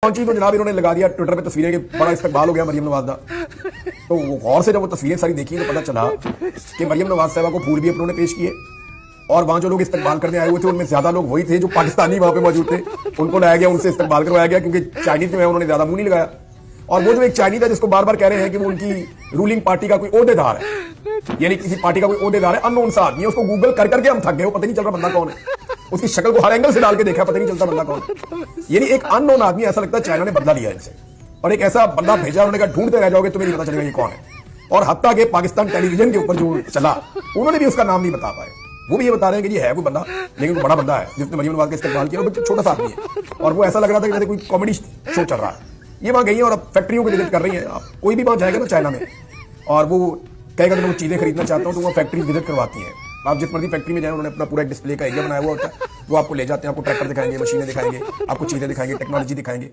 पहुंची तो जनाब इन्होंने लगा दिया ट्विटर पे तस्वीरें कि बड़ा इस्तकबाल हो गया मरियम नवाज का। तो वो गौर से जब वो तस्वीरें सारी देखी तो पता चला कि मरियम नवाज साहबा को फूल भी उन्होंने पेश किए और वहां जो लोग इस्तकबाल करने आए हुए थे उनमें ज्यादा लोग वही थे जो पाकिस्तानी वहां पे मौजूद थे। उनको लाया गया, उनसे इस्तकबाल करवाया गया क्योंकि चाइनीज जो है उन्होंने ज्यादा मुंह नहीं लगाया। और वो जो एक चाइनीज है जिसको बार बार कह रहे हैं कि वो उनकी रूलिंग पार्टी का कोई ओहदेदार है, यानी किसी पार्टी का कोई ओहदेदार है, अननोन सा आदमी है, उसको गूगल कर करके हम थक गए, वो पता नहीं चल रहा बंदा कौन है। उसकी शक्ल को हर एंगल से डाल के देखा, पता नहीं चलता बंदा कौन है। यानी एक अननोन आदमी, ऐसा लगता है चाइना ने बदला लिया इनसे और एक ऐसा बंदा भेजा, उन्होंने कहा ढूंढते रह जाओगे तुम्हें नहीं पता चलेगा ये कौन है। और हत्ता के पाकिस्तान टेलीविजन के ऊपर जो चला उन्होंने भी उसका नाम नहीं बता पाए। वो भी ये बता रहे हैं कि ये है कोई बंदा, लेकिन वो बड़ा बंदा है जिसने मरियम नवाज का इस्तेमाल किया, वो छोटा सा आदमी है। और वो ऐसा लग रहा था कि जैसे कोई कॉमेडी शो चल रहा है। ये वहां गई है और अब फैक्ट्रियों को विजिट कर रही है। आप कोई भी वहां जाएगा ना चाइना में और वो कहेगा कि मैं चीजें खरीदना चाहता हूँ तो वो फैक्ट्री विजिट करवाती हैं। आप जिस मर्जी फैक्ट्री में जाए, उन्होंने अपना पूरा एक डिस्प्ले का एरिया बनाया हुआ होता है, वो आपको ले जाते हैं, आपको ट्रैक्टर दिखाएंगे, मशीनें दिखाएंगे, आपको चीजें दिखाएंगे, टेक्नोलॉजी दिखाएंगे।